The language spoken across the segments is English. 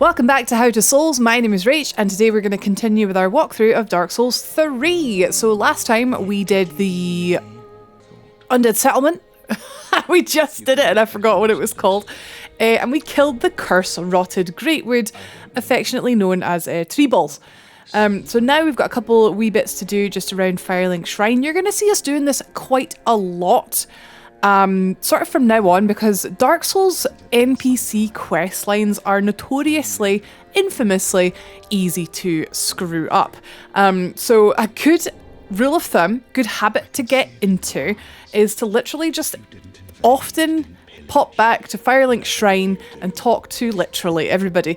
Welcome back to How to Souls. My name is Rach, and today we're going to continue with our walkthrough of Dark Souls 3. So last time we did the Undead Settlement. We just did it and I forgot what it was called. And we killed the curse-rotted Greatwood, affectionately known as Tree Balls. So now we've got a couple wee bits to do just around Firelink Shrine. You're going to see us doing this quite a lot. Sort of from now on, because Dark Souls NPC quest lines are notoriously, infamously easy to screw up. So a good rule of thumb, good habit to get into, is to literally just often pop back to Firelink Shrine and talk to literally everybody.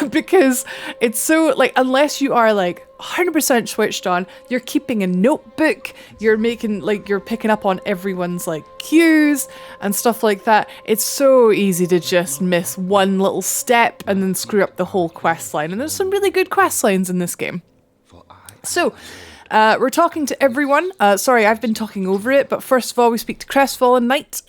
Because it's so, like, unless you are like 100% switched on, you're keeping a notebook, you're making, like, you're picking up on everyone's like cues and stuff like that. It's so easy to just miss one little step and then screw up the whole quest line. And there's some really good quest lines in this game. So we're talking to everyone. Sorry, I've been talking over it, but first of all, we speak to Crestfallen Knight.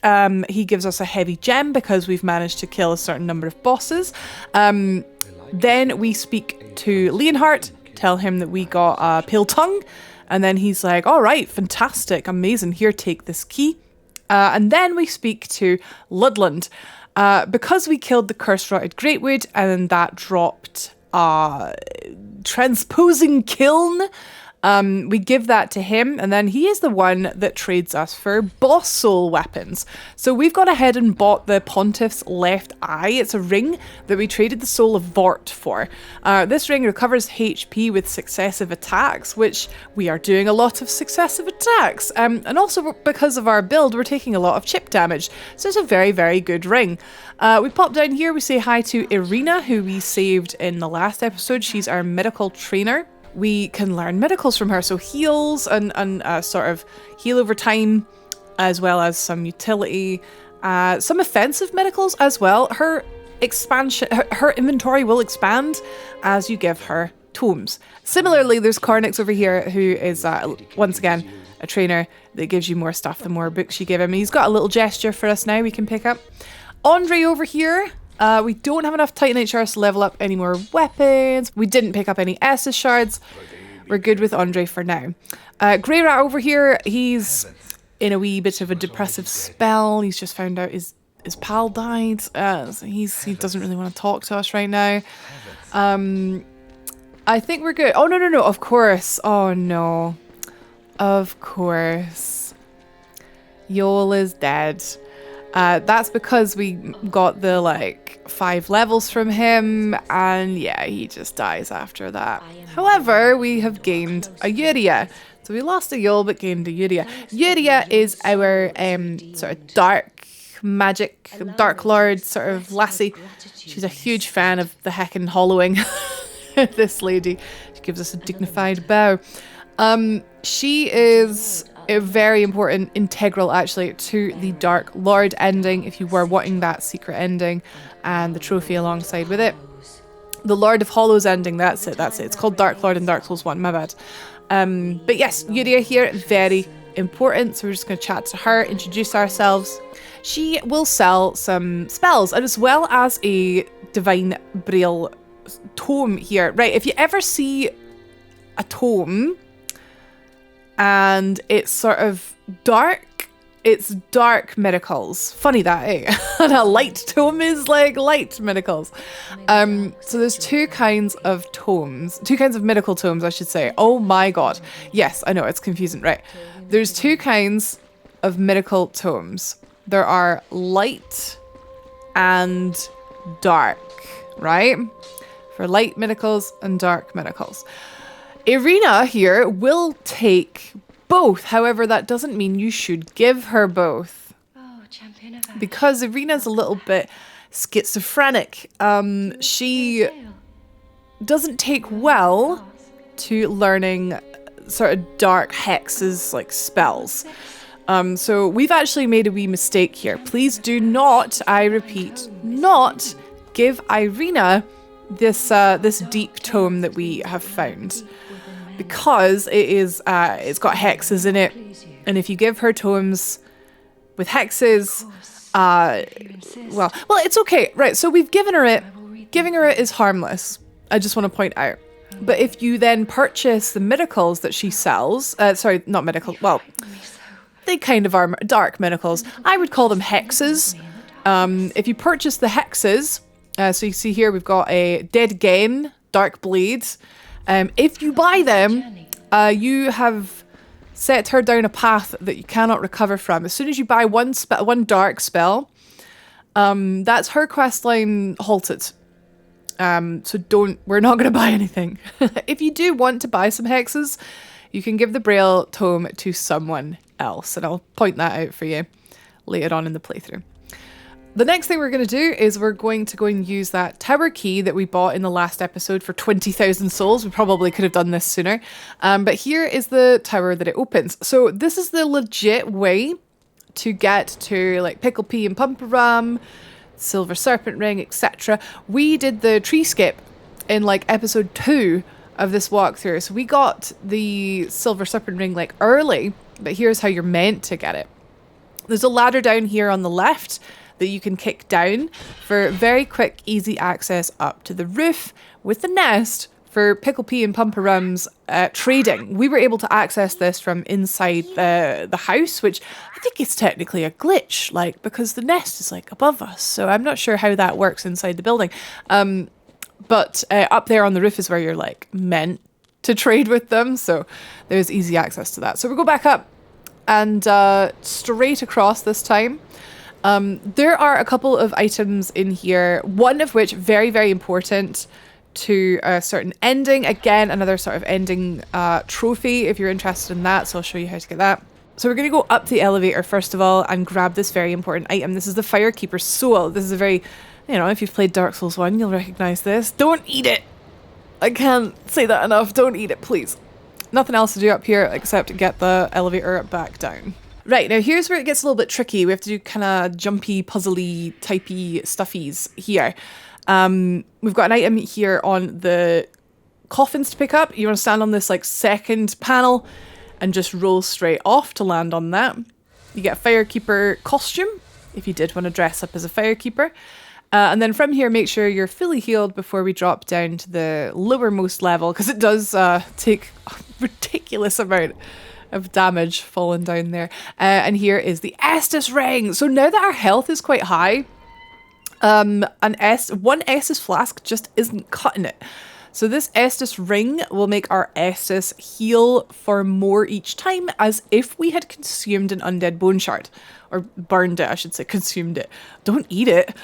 He gives us a heavy gem because we've managed to kill a certain number of bosses. Then we speak to Leonhart, tell him that we got a pale tongue, and then he's like, all right, fantastic, amazing, here, take this key. And then we speak to Ludland. Because we killed the curse-rotted Greatwood, and that dropped transposing kiln, we give that to him, and then he is the one that trades us for boss soul weapons. So we've gone ahead and bought the Pontiff's Left Eye. It's a ring that we traded the soul of Vort for. This ring recovers HP with successive attacks, which we are doing a lot of successive attacks. And also because of our build, we're taking a lot of chip damage. So it's a very, very good ring. We pop down here, we say hi to Irina, who we saved in the last episode. She's our medical trainer. We can learn medicals from her, so heals and sort of heal over time, as well as some utility, some offensive medicals as well. Her expansion, her inventory will expand as you give her tomes. Similarly, there's Cornix over here, who is once again a trainer that gives you more stuff the more books you give him. He's got a little gesture for us now we can pick up. Andre over here. We don't have enough Titanite shards to level up any more weapons. We didn't pick up any Estus shards. We're good with Andre for now. Grey Rat over here, he's in a wee bit of a depressive spell. He's just found out his pal died. So he doesn't really want to talk to us right now. I think we're good. Oh, no, of course. Oh, no. Of course. Yol is dead. That's because we got the, like, 5 levels from him, and yeah, he just dies after that. However, we have gained a Yuria. So we lost a Yol, but gained a Yuria. Yuria is our sort of dark magic, dark lord sort of lassie. She's a huge fan of the heckin' hollowing. This lady. She gives us a dignified bow. She is a very important, integral actually to the Dark Lord ending, if you were wanting that secret ending and the trophy alongside with it. The Lord of Hollows ending, that's it. It's called Dark Lord in Dark Souls 1, my bad. But yes, Yuria here, very important, so we're just going to chat to her, introduce ourselves. She will sell some spells, and as well as a Divine Braille tome here. Right, if you ever see a tome and it's sort of dark, it's dark miracles. Funny that, eh? And a light tome is like light miracles. So there's two kinds of tomes, two kinds of miracle tomes, I should say. Oh my god. Yes, I know, it's confusing, right? There's two kinds of miracle tomes. There are light and dark, right? For light miracles and dark miracles. Irina here will take both. However, that doesn't mean you should give her both. Because Irina's a little bit schizophrenic. She doesn't take well to learning sort of dark hexes, like spells. So we've actually made a wee mistake here. Please do not, I repeat, not give Irina this deep tome that we have found. Because it is, it's got hexes in it, and if you give her tomes with hexes, well, it's okay, right? So we've given her it, giving her it is harmless. I just want to point out. But if you then purchase the miracles that she sells, sorry, not miracles, well, they kind of are dark miracles. I would call them hexes. If you purchase the hexes, so you see here we've got a Dead Gain, Dark Blade. If you buy them, you have set her down a path that you cannot recover from. As soon as you buy one dark spell, that's her questline halted. So we're not going to buy anything. If you do want to buy some hexes, you can give the Braille Tome to someone else, and I'll point that out for you later on in the playthrough. The next thing we're going to do is we're going to go and use that tower key that we bought in the last episode for 20,000 souls. We probably could have done this sooner. But here is the tower that it opens. So this is the legit way to get to like Pickle Pea and Pumperum, Silver Serpent Ring, etc. We did the tree skip in like episode 2 of this walkthrough. So we got the Silver Serpent Ring like early, but here's how you're meant to get it. There's a ladder down here on the left that you can kick down for very quick, easy access up to the roof with the nest for Pickle Pea and Pumperum's trading. We were able to access this from inside the house, which I think is technically a glitch, like, because the nest is like above us. So I'm not sure how that works inside the building. But up there on the roof is where you're like meant to trade with them. So there's easy access to that. So we go back up and straight across this time. There are a couple of items in here, one of which very, very important to a certain ending. Again, another sort of ending trophy if you're interested in that. So I'll show you how to get that. So we're going to go up the elevator first of all and grab this very important item. This is the Firekeeper's Soul. This is a very, if you've played Dark Souls 1, you'll recognize this. Don't eat it. I can't say that enough. Don't eat it, please. Nothing else to do up here except get the elevator back down. Right, now here's where it gets a little bit tricky. We have to do kind of jumpy, puzzly, typey stuffies here. We've got an item here on the coffins to pick up. You want to stand on this like second panel and just roll straight off to land on that. You get a Firekeeper costume if you did want to dress up as a Firekeeper. And then from here, make sure you're fully healed before we drop down to the lowermost level, because it does take a ridiculous amount of damage falling down there. And here is the Estus Ring. So now that our health is quite high, one Estus flask just isn't cutting it. So this Estus Ring will make our Estus heal for more each time, as if we had consumed an undead bone shard. Or burned it, I should say. Consumed it. Don't eat it.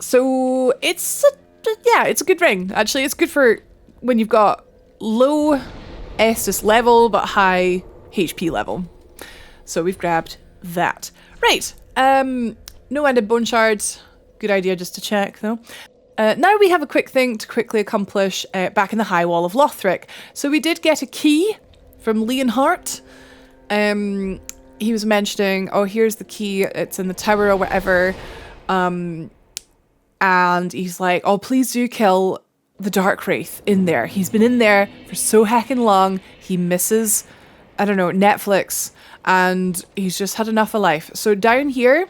So it's a good ring. Actually, it's good for when you've got low Estus level but high HP level. So we've grabbed that. Right. No ended bone shards. Good idea just to check though. Now we have a quick thing to quickly accomplish back in the High Wall of Lothric. So we did get a key from Leonhart. He was mentioning, oh, here's the key. It's in the tower or whatever. And he's like, oh, please do kill the Dark Wraith in there. He's been in there for so heckin' long. He misses, I don't know, Netflix. And he's just had enough of life. So down here,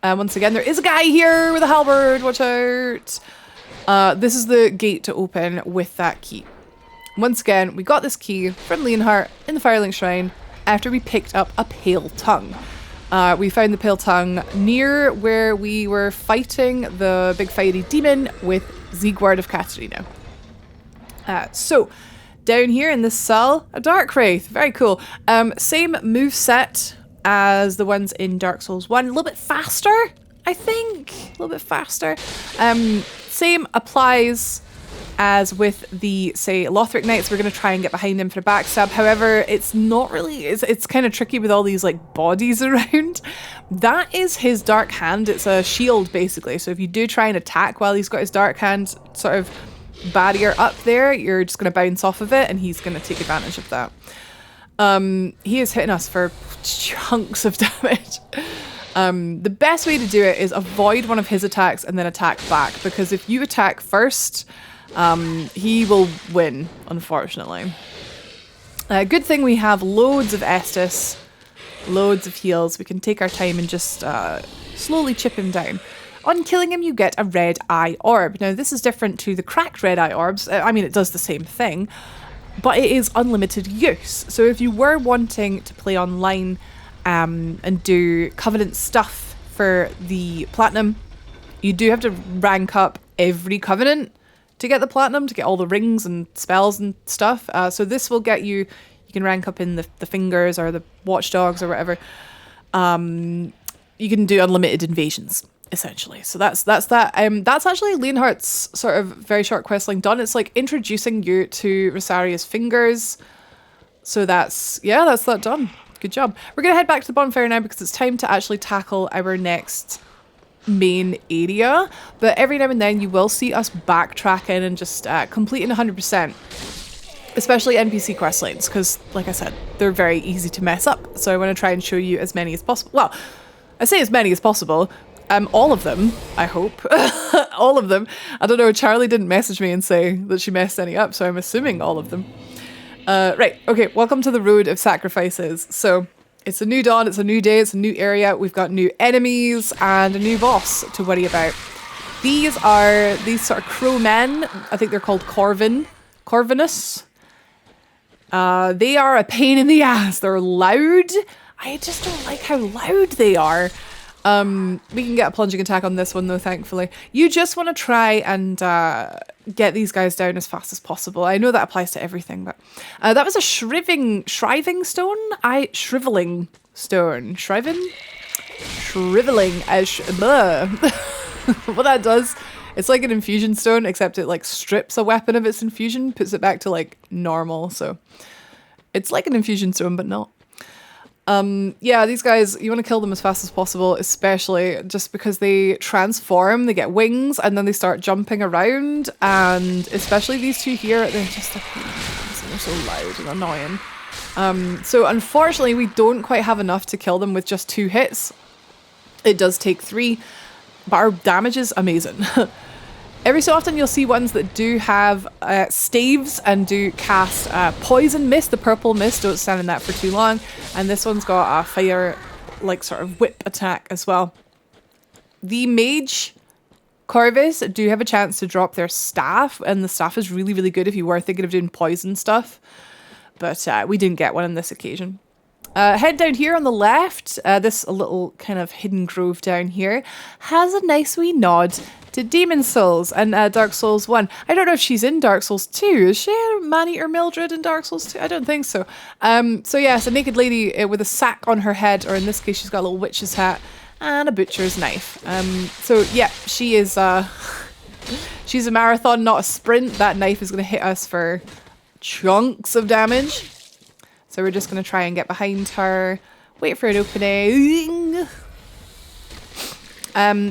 once again, there is a guy here with a halberd. Watch out. This is the gate to open with that key. Once again, we got this key from Leonhart in the Firelink Shrine after we picked up a Pale Tongue. We found the Pale Tongue near where we were fighting the big fiery demon with Siegward of Katarina. So, down here in this cell, a Dark Wraith. Very cool. Same moveset as the ones in Dark Souls 1. A little bit faster, I think. A little bit faster. Same applies as with the, say, Lothric Knights. We're going to try and get behind him for a backstab. However, it's not really... It's kind of tricky with all these, like, bodies around. That is his Dark Hand. It's a shield, basically. So if you do try and attack while he's got his Dark Hand sort of barrier up there, you're just going to bounce off of it, and he's going to take advantage of that. He is hitting us for chunks of damage. The best way to do it is avoid one of his attacks and then attack back, because if you attack first, he will win, unfortunately. Good thing we have loads of Estus, loads of heals. We can take our time and just slowly chip him down. On killing him, you get a red eye orb. Now, this is different to the cracked red eye orbs. I mean, it does the same thing, but it is unlimited use. So if you were wanting to play online and do Covenant stuff for the Platinum, you do have to rank up every Covenant to get the Platinum, to get all the rings and spells and stuff. So this will get you, you can rank up in the fingers or the watchdogs or whatever. You can do unlimited invasions, essentially. So that's that. That's actually Leonhardt's sort of very short quest line done. It's like introducing you to Rosaria's fingers. So that's that done. Good job. We're going to head back to the bonfire now because it's time to actually tackle our next main area. But every now and then you will see us backtracking and just completing 100%. Especially NPC quest lines, because like I said, they're very easy to mess up. So I want to try and show you as many as possible. Well, I say as many as possible. All of them, I hope. All of them. I don't know, Charlie didn't message me and say that she messed any up, so I'm assuming all of them. Right, okay, welcome to the Road of Sacrifices. So, it's a new dawn, it's a new day, it's a new area. We've got new enemies and a new boss to worry about. These are these sort of crow men. I think they're called Corvinus. They are a pain in the ass. They're loud. I just don't like how loud they are. We can get a plunging attack on this one though, thankfully. You just want to try and get these guys down as fast as possible. I know that applies to everything, but that was a shriving stone? Shriveling stone. Shriveling? What that does, it's like an infusion stone, except it like strips a weapon of its infusion, puts it back to like normal. So it's like an infusion stone, but not. Yeah, these guys, you want to kill them as fast as possible, especially just because they transform, they get wings, and then they start jumping around, and especially these two here, they're just a pain in the ass, and they're so loud and annoying. So unfortunately, we don't quite have enough to kill them with just 2 hits. It does take 3, but our damage is amazing. Every so often you'll see ones that do have staves and do cast poison mist, the purple mist, don't stand in that for too long. And this one's got a fire, like sort of whip attack as well. The mage Corvus do have a chance to drop their staff, and the staff is really, really good if you were thinking of doing poison stuff. But we didn't get one on this occasion. Head down here on the left, this little kind of hidden grove down here has a nice wee nod to Demon Souls and Dark Souls 1. I don't know if she's in Dark Souls 2. Is she a Man-Eater Mildred in Dark Souls 2? I don't think so. So yeah, it's a naked lady with a sack on her head, or in this case she's got a little witch's hat and a butcher's knife. So yeah, she is she's a marathon, not a sprint. That knife is going to hit us for chunks of damage. So we're just going to try and get behind her, wait for an opening.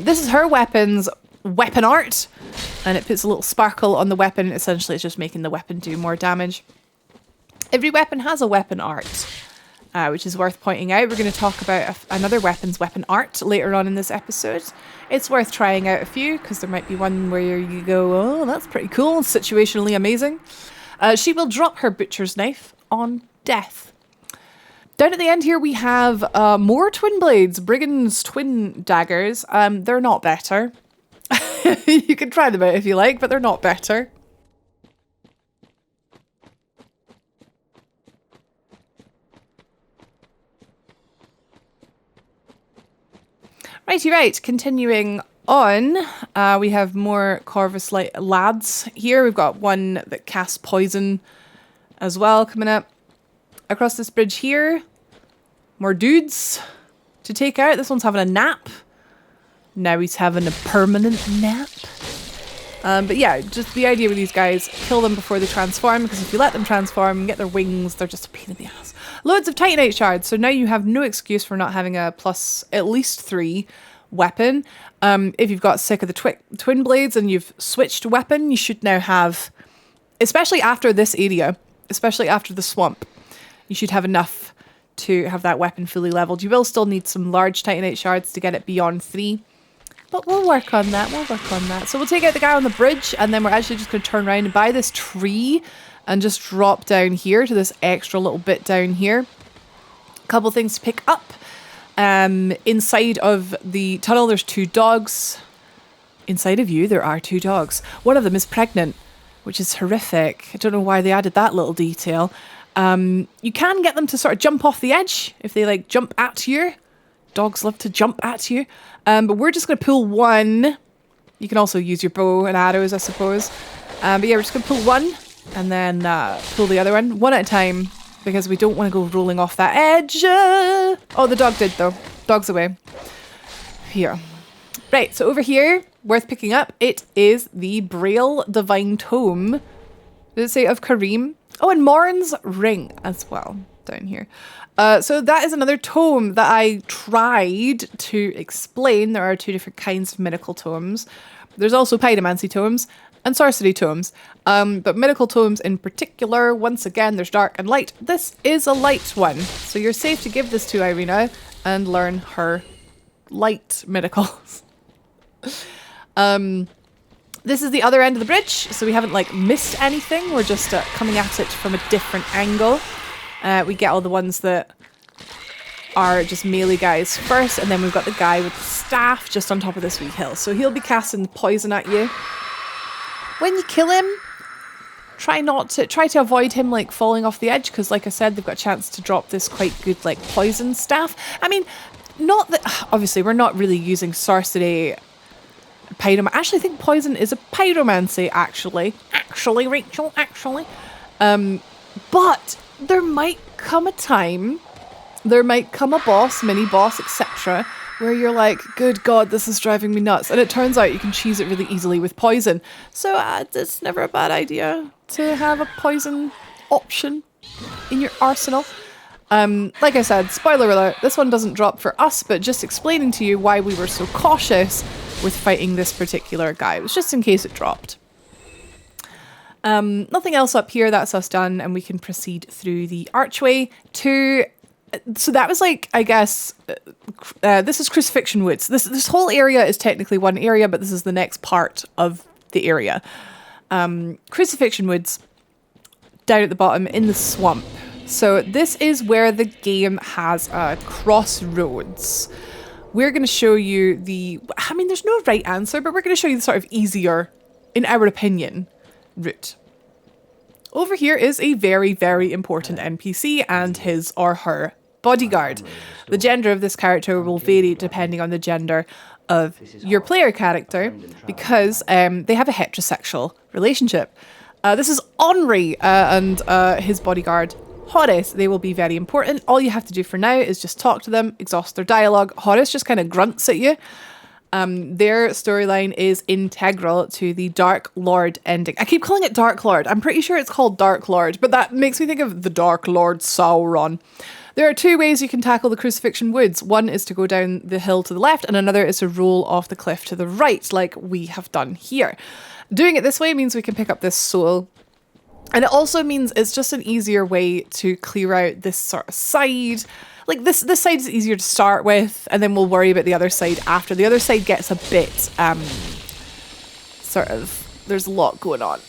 This is her weapon's weapon art, and it puts a little sparkle on the weapon. Essentially, it's just making the weapon do more damage. Every weapon has a weapon art, which is worth pointing out. We're going to talk about another weapon's weapon art later on in this episode. It's worth trying out a few, because there might be one where you go, oh, that's pretty cool, situationally amazing. She will drop her butcher's knife on death. Down at the end here we have more twin blades, Brigand's twin daggers. They're not better. You can try them out if you like, but they're not better. Righty right, continuing on, we have more Corvus lads here. We've got one that casts poison as well coming up. Across this bridge here, more dudes to take out. This one's having a nap. Now he's having a permanent nap. But yeah, just the idea with these guys, kill them before they transform, because if you let them transform and get their wings, they're just a pain in the ass. Loads of Titanite shards, so now you have no excuse for not having a plus at least 3 weapon. If you've got sick of the twin blades and you've switched weapon, you should now have, especially after this area, especially after the swamp, you should have enough to have that weapon fully leveled. You will still need some large Titanite shards to get it beyond 3. But we'll work on that. So we'll take out the guy on the bridge, and then we're actually just going to turn around and buy this tree and just drop down here to this extra little bit down here. A couple things to pick up. Inside of the tunnel, there's 2 dogs. inside of you there are 2 dogs. One of them is pregnant, which is horrific. I don't know why they added that little detail. You can get them to sort of jump off the edge if they like jump at you. Dogs love to jump at you. But we're just going to pull one. You can also use your bow and arrows, I suppose. But yeah, we're just going to pull one and then pull the other one at a time because we don't want to go rolling off that edge. Oh, the dog did though. Dog's away. Here. Right, so over here, worth picking up, it is the Braille Divine Tome. Did it say of Kareem? Oh, and Morn's Ring as well, down here. So that is another tome that I tried to explain. There are 2 different kinds of mythical tomes. There's also pyromancy tomes and sorcery tomes. But mythical tomes in particular, once again, there's dark and light. This is a light one. So you're safe to give this to Irina and learn her light mythicals. This is the other end of the bridge, so we haven't like missed anything. We're just coming at it from a different angle. We get all the ones that are just melee guys first, and then we've got the guy with the staff just on top of this wee hill. So he'll be casting poison at you. When you kill him, try to avoid him like falling off the edge, because like I said, they've got a chance to drop this quite good like poison staff. I mean, not that obviously we're not really using sorcery. I actually think poison is a pyromancy, actually, Rachel, but there might come a time, there might come a boss, mini boss, etc., where you're like, good God, this is driving me nuts, and it turns out you can cheese it really easily with poison. So it's never a bad idea to have a poison option in your arsenal. Like I said, spoiler alert, this one doesn't drop for us, but just explaining to you why we were so cautious with fighting this particular guy. It was just in case it dropped. Nothing else up here. That's us done, and we can proceed through the archway to... So that was like, I guess, this is Crucifixion Woods. This whole area is technically one area, but this is the next part of the area. Crucifixion Woods, down at the bottom in the swamp. So this is where the game has a crossroads. We're going to show you there's no right answer, but we're going to show you the sort of easier, in our opinion, route. Over here is a very, very important NPC and his or her bodyguard. The gender of this character will vary depending on the gender of your player character, because they have a heterosexual relationship. This is Henri and his bodyguard, Horace. They will be very important. All you have to do for now is just talk to them, exhaust their dialogue. Horace just kind of grunts at you. Their storyline is integral to the Dark Lord ending. I keep calling it Dark Lord. I'm pretty sure it's called Dark Lord, but that makes me think of the Dark Lord Sauron. There are 2 ways you can tackle the Crucifixion Woods. One is to go down the hill to the left, and another is to roll off the cliff to the right, like we have done here. Doing it this way means we can pick up this soul. And it also means it's just an easier way to clear out this sort of side. Like this side is easier to start with, and then we'll worry about the other side after. The other side gets a bit, there's a lot going on.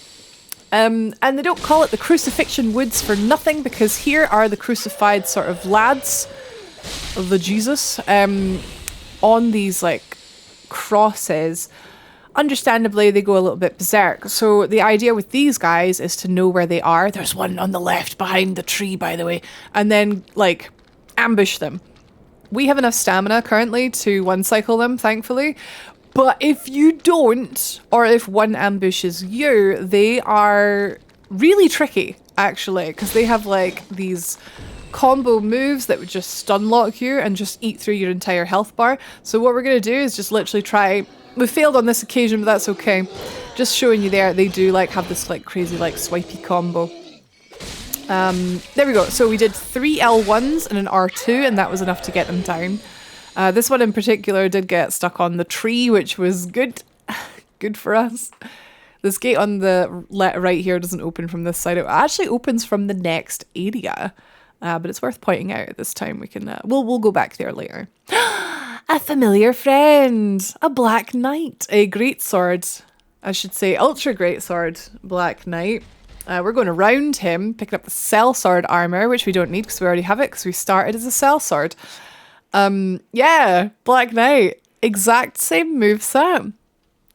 And they don't call it the Crucifixion Woods for nothing, because here are the crucified sort of lads of the Jesus on these like crosses. Understandably, they go a little bit berserk. So the idea with these guys is to know where they are. There's one on the left behind the tree, by the way. And then, like, ambush them. We have enough stamina currently to one-cycle them, thankfully. But if you don't, or if one ambushes you, they are really tricky, actually. Because they have, like, these combo moves that would just stun lock you and just eat through your entire health bar. So what we're going to do is just literally try... We failed on this occasion, but that's okay. Just showing you there, they do like have this like crazy like swipey combo. There we go. So we did 3 L1s and an R2, and that was enough to get them down. This one in particular did get stuck on the tree, which was good. Good for us. This gate on the right here doesn't open from this side. It actually opens from the next area. But it's worth pointing out at this time. We can we'll go back there later. A familiar friend, a Black Knight, a greatsword, I should say ultra greatsword, Black Knight. We're going around him, picking up the sellsword armor, which we don't need because we already have it because we started as a sellsword. Yeah, Black Knight, exact same moveset.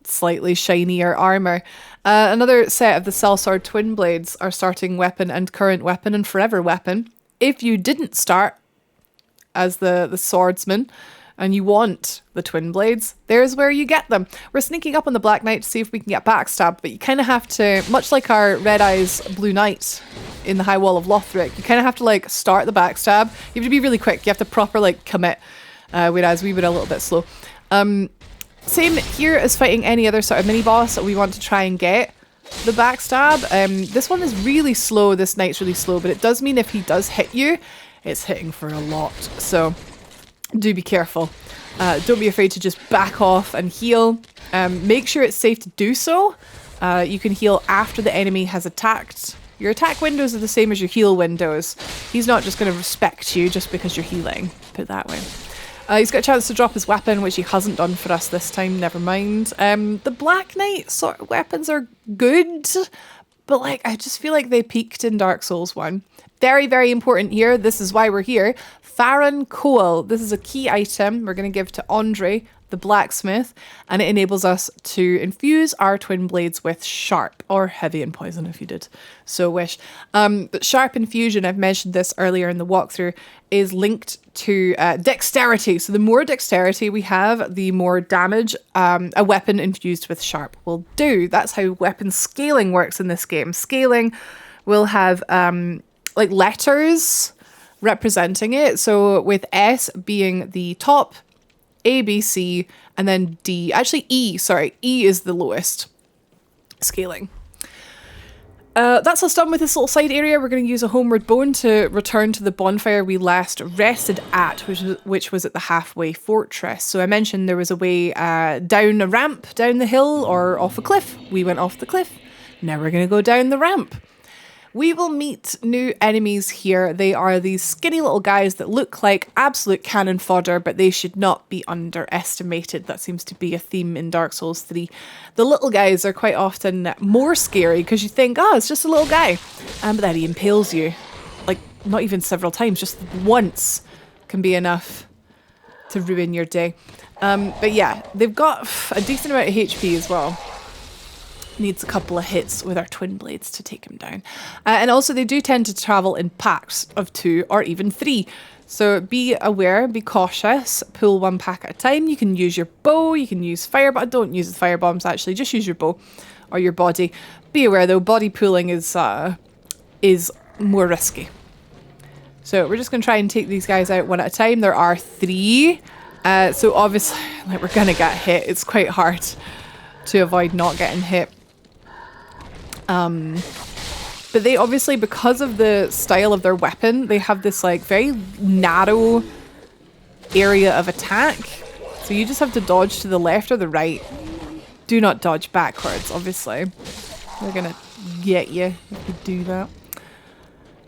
slightly shinier armor. Another set of the Sellsword Twin Blades, our starting weapon and current weapon and forever weapon. If you didn't start as the swordsman and you want the Twin Blades, there's where you get them. We're sneaking up on the Black Knight to see if we can get backstabbed, but you kind of have to, much like our Red Eyes Blue Knight in the High Wall of Lothric, you kind of have to like start the backstab. You have to be really quick. You have to proper like commit, whereas we were a little bit slow. Same here as fighting any other sort of mini boss that we want to try and get the backstab. This one is really slow. This knight's really slow, but it does mean if he does hit you, it's hitting for a lot. So do be careful. Don't be afraid to just back off and heal. Make sure it's safe to do so. You can heal after the enemy has attacked. Your attack windows are the same as your heal windows. He's not just going to respect you just because you're healing. Put it that way. He's got a chance to drop his weapon, which he hasn't done for us this time, never mind. The Black Knight sort of weapons are good, but like I just feel like they peaked in Dark Souls 1. Very, very important here. This is why we're here. Farron Coal. This is a key item we're going to give to Andre, the blacksmith, and it enables us to infuse our twin blades with sharp or heavy and poison if you did so wish. But sharp infusion, I've mentioned this earlier in the walkthrough, is linked to dexterity. So the more dexterity we have, the more damage a weapon infused with sharp will do. That's how weapon scaling works in this game. Scaling will have like letters representing it. So with S being the top, A, B, C, and then D. Actually, E. Sorry, E is the lowest scaling. That's us done with this little side area. We're going to use a homeward bone to return to the bonfire we last rested at, which was at the halfway fortress. So I mentioned there was a way down a ramp, down the hill, or off a cliff. We went off the cliff. Now we're going to go down the ramp. We will meet new enemies here. They are these skinny little guys that look like absolute cannon fodder, but they should not be underestimated. That seems to be a theme in Dark Souls 3. The little guys are quite often more scary because you think, oh, it's just a little guy. But then he impales you. Like, not even several times, just once can be enough to ruin your day. But yeah, they've got a decent amount of HP as well. Needs a couple of hits with our twin blades to take him down. And also they do tend to travel in packs of 2 or even 3. So be aware, be cautious, pull one pack at a time. You can use your bow, you can use fire, but don't use the fire bombs actually, just use your bow or your body. Be aware though, body pulling is more risky. So we're just going to try and take these guys out one at a time. There are 3. So obviously like we're going to get hit. It's quite hard to avoid not getting hit. But they obviously, because of the style of their weapon, they have this like very narrow area of attack. So you just have to dodge to the left or the right. Do not dodge backwards, obviously. They're gonna get you if you do that.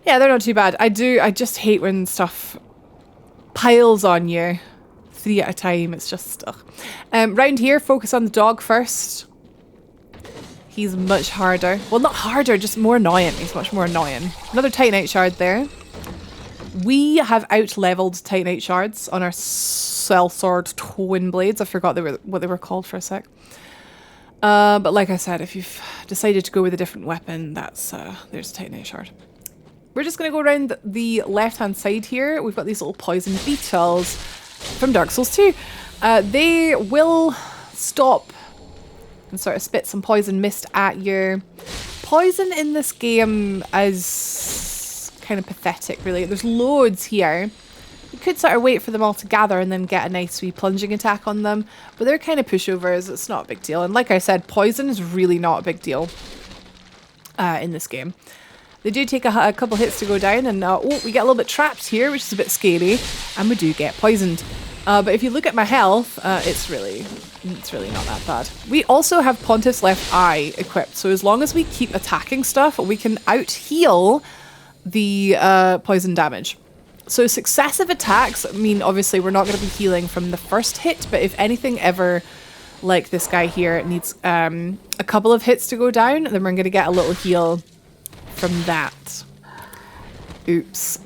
Yeah, they're not too bad. I just hate when stuff piles on you. 3 at a time, it's just ugh. Round here, focus on the dog first. He's much harder. Well, not harder, just more annoying. He's much more annoying. Another Titanite shard there. We have out-leveled Titanite shards on our Sellsword Twin Blades. I forgot what they were called for a sec. But like I said, if you've decided to go with a different weapon, there's a Titanite shard. We're just going to go around the left-hand side here. We've got these little poison beetles from Dark Souls 2. They will stop and sort of spit some poison mist at you. Poison in this game is kind of pathetic, really. There's loads here. You could sort of wait for them all to gather and then get a nice wee plunging attack on them, but they're kind of pushovers. It's not a big deal. And like I said, poison is really not a big deal in this game. They do take a couple hits to go down, and we get a little bit trapped here, which is a bit scary, and we do get poisoned. But if you look at my health, it's really not that bad. We also have Pontiff's Left Eye equipped, so as long as we keep attacking stuff, we can out-heal the poison damage. So successive attacks mean obviously we're not going to be healing from the first hit, but if anything ever, like this guy here, needs a couple of hits to go down, then we're going to get a little heal from that. Oops.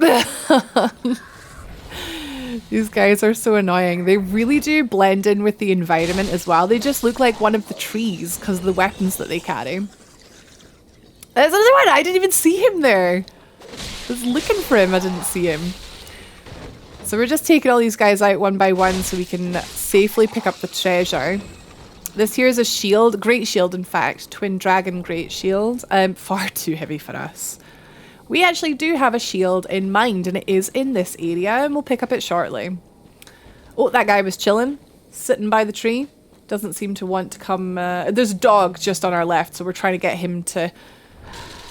These guys are so annoying. They really do blend in with the environment as well. They just look like one of the trees because of the weapons that they carry. There's another one. I didn't even see him there. I was looking for him. I didn't see him. So we're just taking all these guys out one by one so we can safely pick up the treasure. This here is a shield. Great shield, in fact. Twin dragon great shield. Far too heavy for us. We actually do have a shield in mind, and it is in this area, and we'll pick up it shortly. Oh, that guy was chilling, sitting by the tree. Doesn't seem to want to come. There's a dog just on our left, so we're trying to get him to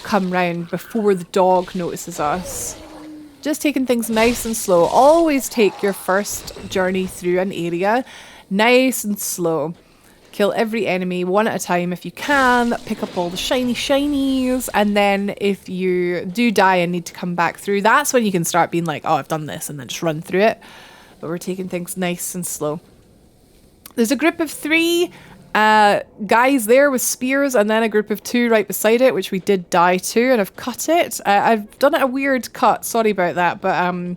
come round before the dog notices us. Just taking things nice and slow. Always take your first journey through an area nice and slow. Kill every enemy one at a time if you can. Pick up all the shiny shinies. And then if you do die and need to come back through, that's when you can start being like, oh, I've done this, and then just run through it. But we're taking things nice and slow. There's a group of 3 guys there with spears, and then a group of 2 right beside it, which we did die to, and I've cut it. I've done it a weird cut. Sorry about that, but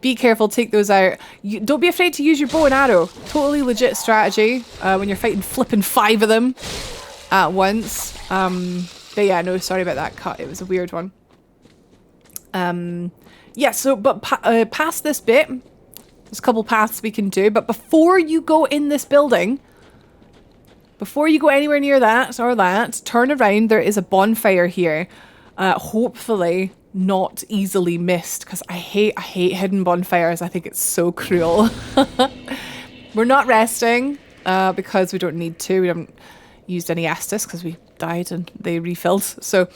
be careful, take those out. Don't be afraid to use your bow and arrow. Totally legit strategy when you're fighting flipping 5 of them at once. But yeah, no, sorry about that cut. It was a weird one. Yeah, so, but past this bit, there's a couple paths we can do. But before you go in this building, before you go anywhere near that or that, turn around. There is a bonfire here. Hopefully not easily missed, because I hate hidden bonfires. I think it's so cruel. We're not resting because we don't need to. We haven't used any Estus because we died and they refilled. So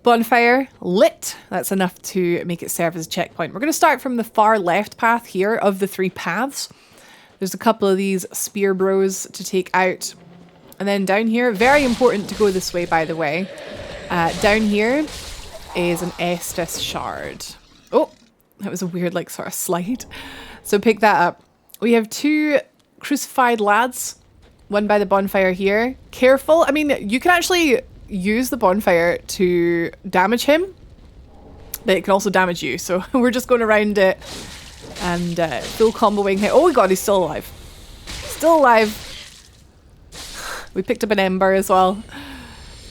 bonfire lit. That's enough to make it serve as a checkpoint. We're going to start from the far left path here of the 3 paths. There's a couple of these spear bros to take out. And then down here, very important to go this way, by the way. Down here is an Estus shard. Oh, that was a weird, like, sort of slide. So pick that up. We have 2 crucified lads. One by the bonfire here. Careful. I mean, you can actually use the bonfire to damage him, but it can also damage you. So we're just going around it and full comboing him. Oh my god, he's still alive. Still alive. We picked up an ember as well.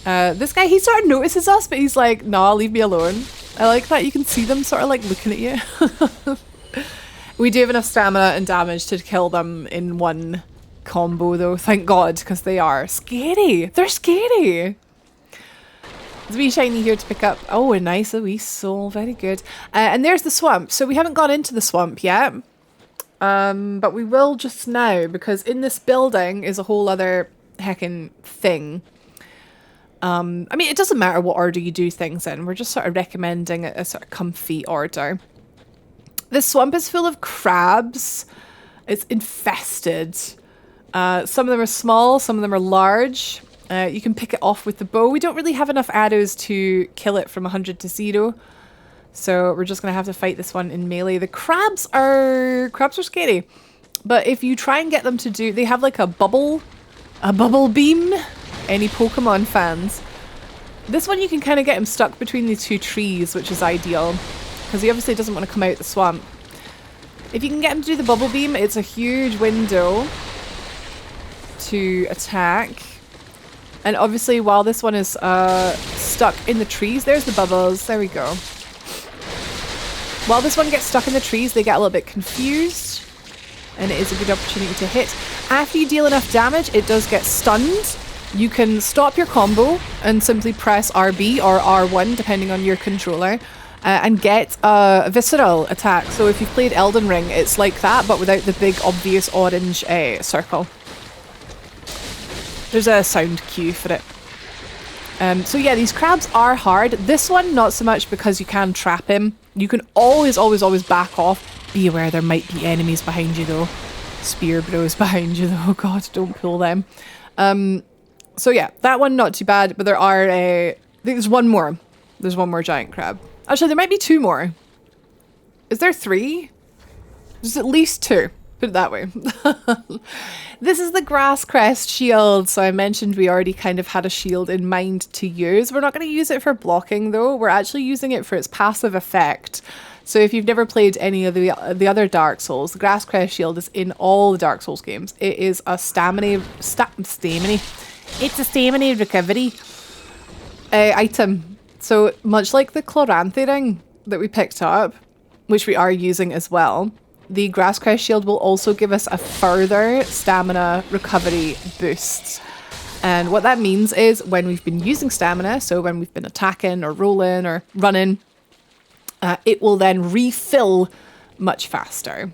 This guy, he sort of notices us, but he's like, nah, leave me alone. I like that you can see them sort of like looking at you. We do have enough stamina and damage to kill them in one combo though, thank god, because they are scary. They're scary. There's a wee shiny here to pick up. Oh, a nice a wee soul, very good. And there's the swamp. So we haven't gone into the swamp yet. But we will just now, because in this building is a whole other heckin' thing. I mean, it doesn't matter what order you do things in. We're just sort of recommending a sort of comfy order. This swamp is full of crabs. It's infested. Some of them are small, some of them are large. You can pick it off with the bow. We don't really have enough arrows to kill it from 100 to 0. So we're just going to have to fight this one in melee. The crabs are scary. But if you try and get them to do... They have like a bubble beam. Any Pokemon fans? This one you can kind of get him stuck between the 2 trees, which is ideal. Because he obviously doesn't want to come out the swamp. If you can get him to do the bubble beam, it's a huge window to attack. And obviously while this one is stuck in the trees, there's the bubbles. There we go. While this one gets stuck in the trees, they get a little bit confused. And it is a good opportunity to hit. After you deal enough damage, it does get stunned. You can stop your combo and simply press RB or R1, depending on your controller, and get a visceral attack. So if you've played Elden Ring, it's like that, but without the big obvious orange circle. There's a sound cue for it. So yeah, these crabs are hard. This one, not so much, because you can trap him. You can always back off. Be aware there might be enemies behind you though. Spear bros behind you though. God, don't pull them. So yeah, that one not too bad, but there are I think there's one more. There's one more giant crab. Actually, there might be 2 more. Is there 3? There's at least 2. Put it that way. This is the Grass Crest shield. So I mentioned we already kind of had a shield in mind to use. We're not going to use it for blocking though. We're actually using it for its passive effect. So if you've never played any of the other Dark Souls, the Grass Crest shield is in all the Dark Souls games. It is a stamina recovery item. So much like the Chloranthy ring that we picked up, which we are using as well, the Grass Crest shield will also give us a further stamina recovery boost. And what that means is when we've been using stamina, so when we've been attacking or rolling or running, it will then refill much faster,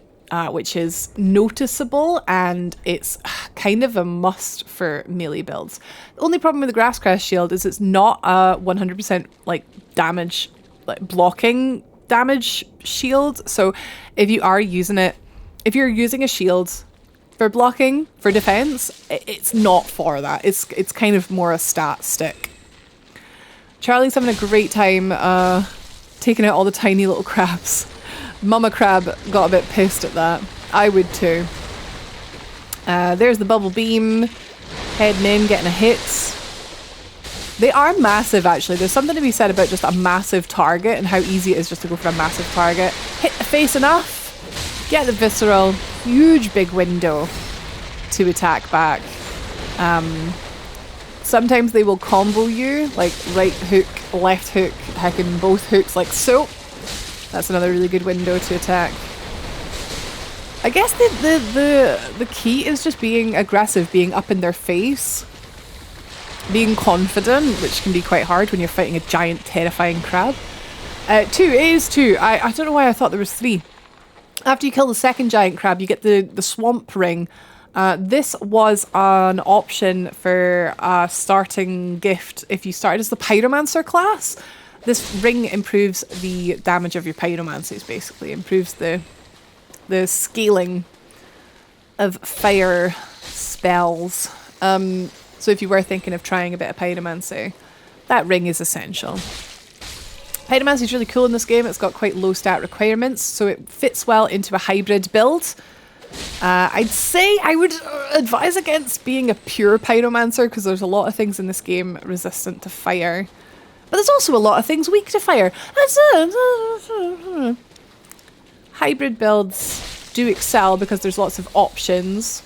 which is noticeable, and it's kind of a must for melee builds. The only problem with the Grass Crest shield is it's not a 100% like damage, like blocking damage shield. So if you are using it, if you're using a shield for blocking, for defense, it's not for that. It's kind of more a stat stick. Charlie's having a great time taking out all the tiny little crabs. Mama Crab got a bit pissed at that. I would too. There's the bubble beam heading in, getting a hit. They are massive, actually. There's something to be said about just a massive target and how easy it is just to go for a massive target. Hit the face enough, get the visceral, huge big window to attack back. Sometimes they will combo you, like right hook, left hook, hacking both hooks like so. That's another really good window to attack. I guess the key is just being aggressive, being up in their face. Being confident, which can be quite hard when you're fighting a giant, terrifying crab. 2, it is 2. I don't know why I thought there was 3. After you kill the second giant crab, you get the swamp ring. This was an option for a starting gift if you started as the pyromancer class. This ring improves the damage of your pyromancers, basically. Improves the scaling of fire spells. So if you were thinking of trying a bit of pyromancy, that ring is essential. Pyromancy is really cool in this game. It's got quite low stat requirements, so it fits well into a hybrid build. I'd say I would advise against being a pure pyromancer because there's a lot of things in this game resistant to fire. But there's also a lot of things weak to fire. Hybrid builds do excel because there's lots of options.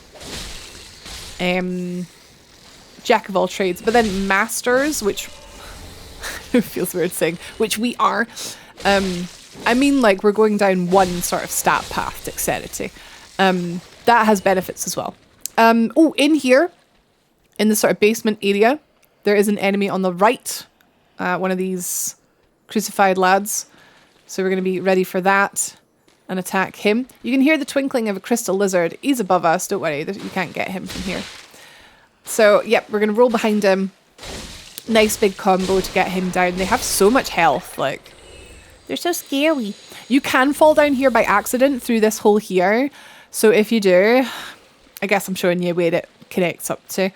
Jack of all trades, but then masters, which it feels weird saying, which we are. I mean, like, we're going down one sort of stat path, dexterity. That has benefits as well. Oh, in here, in the sort of basement area, there is an enemy on the right. One of these crucified lads. So we're going to be ready for that and attack him. You can hear the twinkling of a crystal lizard. He's above us, don't worry, you can't get him from here. So, yep, we're going to roll behind him. Nice big combo to get him down. They have so much health, like, they're so scary. You can fall down here by accident through this hole here. So if you do, I guess I'm showing you where it connects up to.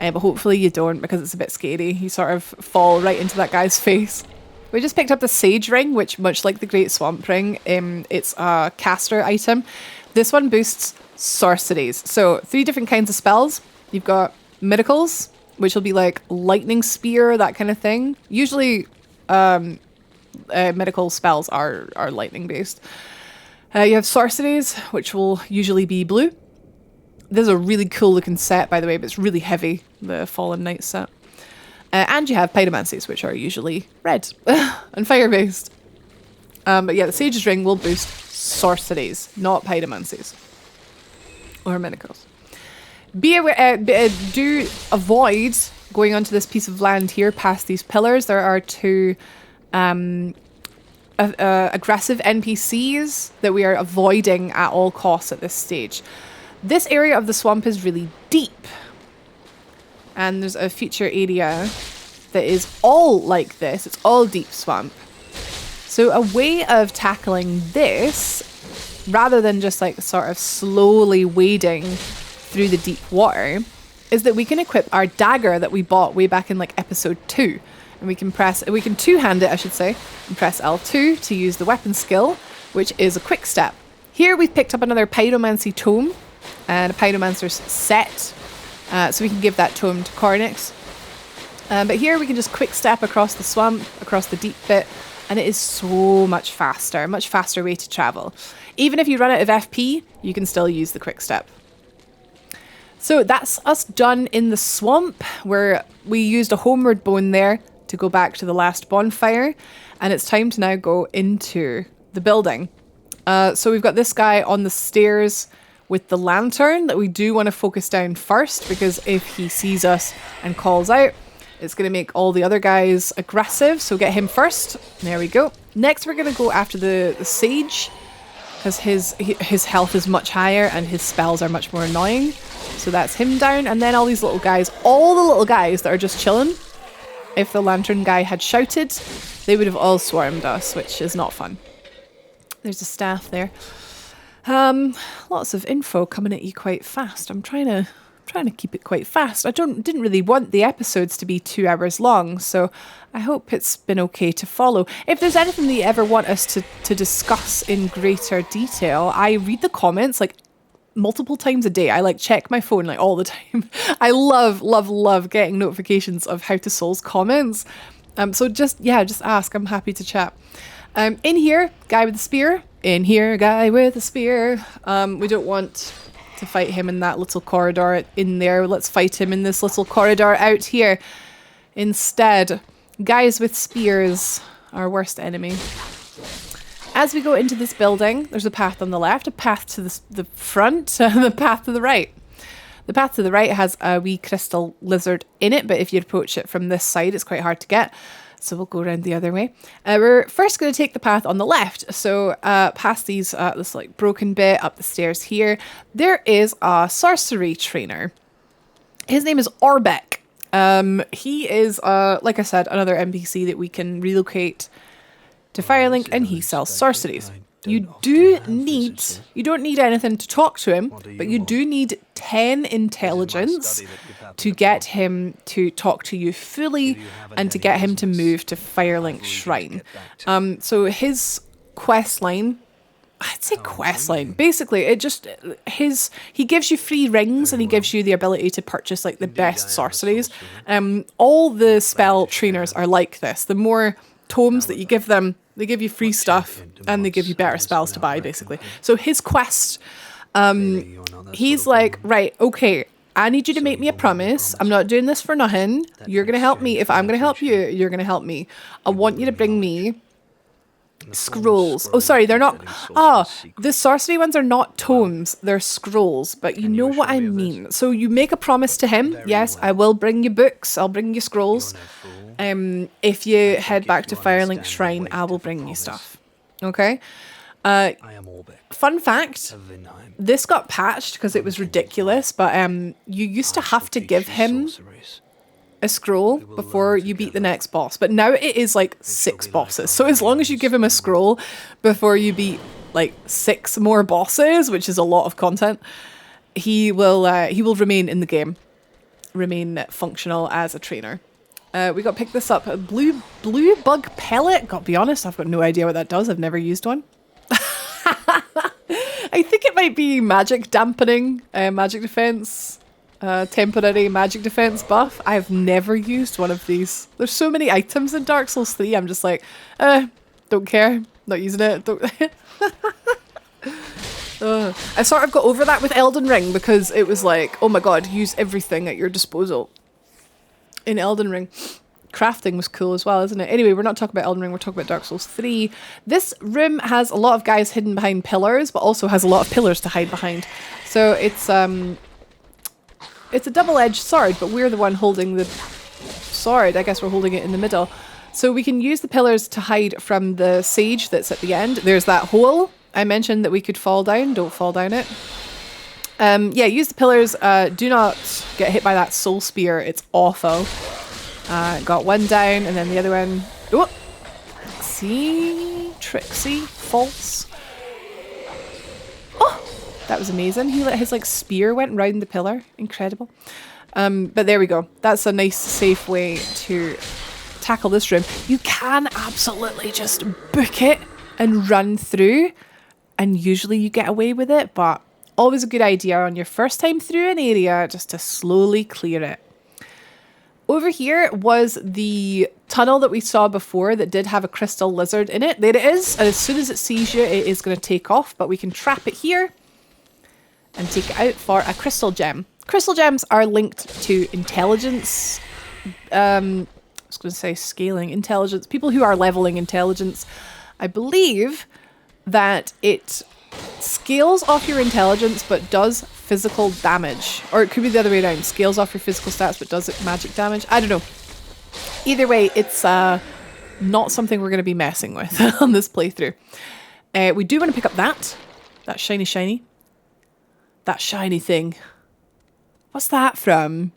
But hopefully you don't because it's a bit scary. You sort of fall right into that guy's face. We just picked up the Sage Ring, which, much like the Great Swamp Ring, it's a caster item. This one boosts sorceries. So 3 different kinds of spells. You've got miracles, which will be like lightning spear, that kind of thing. Usually medical spells are lightning based. You have sorceries, which will usually be blue. This is a really cool looking set, by the way, but it's really heavy, the Fallen Knight set. And you have pyromancies, which are usually red and fire based. But yeah, the Sage's Ring will boost sorceries, not pyromancies or miracles. Be aware, do avoid going onto this piece of land here past these pillars. There are 2 aggressive NPCs that we are avoiding at all costs at this stage. This area of the swamp is really deep. And there's a future area that is all like this. It's all deep swamp. So a way of tackling this, rather than just like sort of slowly wading through the deep water, is that we can equip our dagger that we bought way back in like episode 2. And we can two-hand it, I should say, and press L2 to use the weapon skill, which is a quick step. Here we've picked up another pyromancy tome and a pyromancer's set. So we can give that tome to Cornix. But here we can just quick step across the swamp, across the deep bit, and it is so much faster way to travel. Even if you run out of FP, you can still use the quick step. So that's us done in the swamp, where we used a homeward bone there to go back to the last bonfire, and it's time to now go into the building. So we've got this guy on the stairs with the lantern that we do want to focus down first, because if he sees us and calls out, it's going to make all the other guys aggressive, so get him first. There we go. Next we're going to go after the sage, because his health is much higher and his spells are much more annoying. So that's him down, and then all these little guys, all the little guys that are just chilling. If the lantern guy had shouted, they would have all swarmed us, which is not fun. There's a staff there. Lots of info coming at you quite fast. I'm trying to keep it quite fast. I didn't really want the episodes to be 2 hours long, so I hope it's been okay to follow. If there's anything that you ever want us to discuss in greater detail, I read the comments like multiple times a day. I like check my phone like all the time. I love getting notifications of How to Souls comments. So just ask. I'm happy to chat. In here, guy with the spear. In here, guy with a spear. We don't want to fight him in that little corridor in there. Let's fight him in this little corridor out here instead. Guys with spears, our worst enemy. As we go into this building, there's a path on the left, a path to the front, and a path to the right. The path to the right has a wee crystal lizard in it, but if you approach it from this side, it's quite hard to get. So we'll go around the other way. We're first going to take the path on the left. So past these, this like broken bit, up the stairs here, there is a sorcery trainer. His name is Orbeck. He is, like I said, another NPC that we can relocate to Firelink, and he sells sorceries. You don't need anything to talk to him, but you do need 10 intelligence to get him to talk to you fully and to get him to move to Firelink Shrine. So his quest line, I'd say quest line, basically he gives you free rings, and he gives you the ability to purchase like the best sorceries. All the spell trainers are like this. The more tomes that you give them, they give you free stuff and they give you better spells to buy, basically. So his quest, he's like, right, okay, I need you to make me a promise. I'm not doing this for nothing. You're going to help me. If I'm going to help you, you're going to help me. I want you to bring me scrolls. Oh, sorry, they're not. The sorcery ones are not tomes. They're scrolls, but you know what I mean. So you make a promise to him. Yes, I will bring you books. I'll bring you scrolls. If you head back to Firelink Shrine, I will bring you stuff. Okay? Fun fact, this got patched because it was ridiculous, but you used to have to give him a scroll before you beat the next boss. But now it is like 6 bosses. So as long as you give him a scroll before you beat like 6 more bosses, which is a lot of content, he will remain in the game, remain functional as a trainer. We got to pick this up. A blue bug pellet. Gotta be honest, I've got no idea what that does. I've never used one. I think it might be magic dampening, magic defense, temporary magic defense buff. I've never used one of these. There's so many items in Dark Souls 3. I'm just like, don't care. Not using it. Don't. I sort of got over that with Elden Ring because it was like, oh my god, use everything at your disposal. In Elden Ring. Crafting was cool as well, isn't it? Anyway, we're not talking about Elden Ring, we're talking about Dark Souls 3. This room has a lot of guys hidden behind pillars, but also has a lot of pillars to hide behind. So it's a double-edged sword, but we're the one holding the sword. I guess we're holding it in the middle. So we can use the pillars to hide from the sage that's at the end. There's that hole I mentioned that we could fall down. Don't fall down it. Yeah, use the pillars. Do not get hit by that soul spear. It's awful. Got one down, and then the other one. Oh, see, tricksy, false. Oh, that was amazing. He let his like spear went round the pillar. Incredible. But there we go. That's a nice, safe way to tackle this room. You can absolutely just book it and run through. and usually you get away with it, but always a good idea on your first time through an area just to slowly clear it. Over here was the tunnel that we saw before that did have a crystal lizard in it. There it is. And as soon as it sees you, it is going to take off. But we can trap it here and take it out for a crystal gem. Crystal gems are linked to intelligence. I was going to say scaling intelligence. People who are leveling intelligence. I believe that it scales off your intelligence but does physical damage, or it could be the other way around. Scales off your physical stats but does magic damage. I don't know. Either way, it's not something we're going to be messing with on this playthrough. We do want to pick up that shiny thing. What's that from?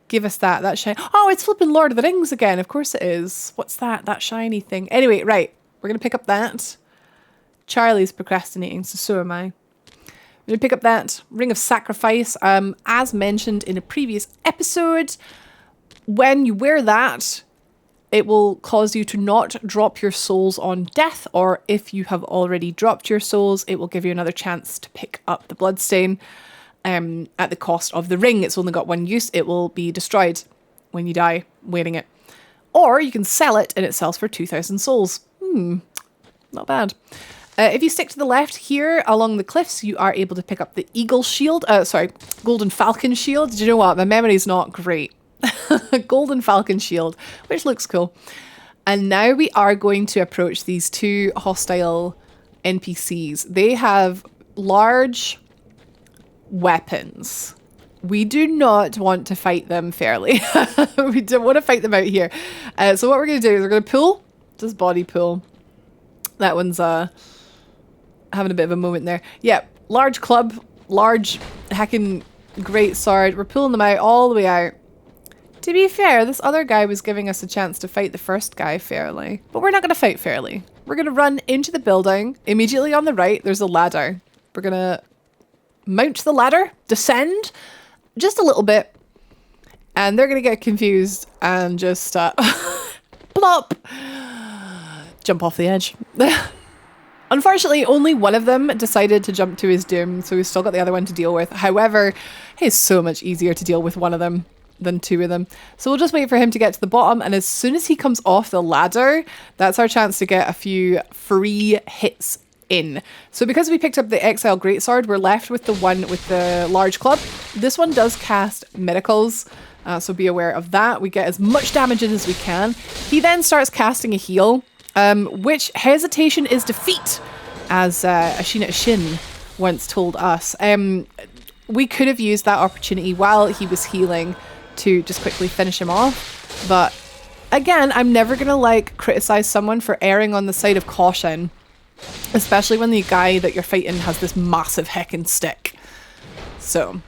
Give us that shiny. Oh, it's flipping Lord of the Rings again. Of course it is. What's that shiny thing? Anyway, right, we're going to pick up that. Charlie's procrastinating, so am I. I'm going to pick up that Ring of Sacrifice. As mentioned in a previous episode, when you wear that, it will cause you to not drop your souls on death, or if you have already dropped your souls, it will give you another chance to pick up the bloodstain at the cost of the ring. It's only got one use. It will be destroyed when you die wearing it. Or you can sell it and it sells for 2,000 souls. Not bad. If you stick to the left here along the cliffs, you are able to pick up the eagle shield. Golden falcon shield. Do you know what? My memory's not great. Golden falcon shield, which looks cool. And now we are going to approach these two hostile NPCs. They have large weapons. We do not want to fight them fairly. We don't want to fight them out here. So what we're going to do is we're going to pull. Just body pull. That one's having a bit of a moment there. Yeah, large club, large heckin' great sword. We're pulling them out all the way out. To be fair, this other guy was giving us a chance to fight the first guy fairly. But we're not going to fight fairly. We're going to run into the building. Immediately on the right, there's a ladder. We're going to mount the ladder, descend just a little bit. And they're going to get confused and just plop. Jump off the edge. Unfortunately, only one of them decided to jump to his doom, so we've still got the other one to deal with. However, it's so much easier to deal with one of them than two of them. So we'll just wait for him to get to the bottom, and as soon as he comes off the ladder, that's our chance to get a few free hits in. So because we picked up the XL Greatsword, we're left with the one with the large club. This one does cast miracles, so be aware of that. We get as much damage in as we can. He then starts casting a heal, which hesitation is defeat, as Ashina Shin once told us. We could have used that opportunity while he was healing to just quickly finish him off. But again, I'm never going to criticize someone for erring on the side of caution, especially when the guy that you're fighting has this massive heckin' stick. So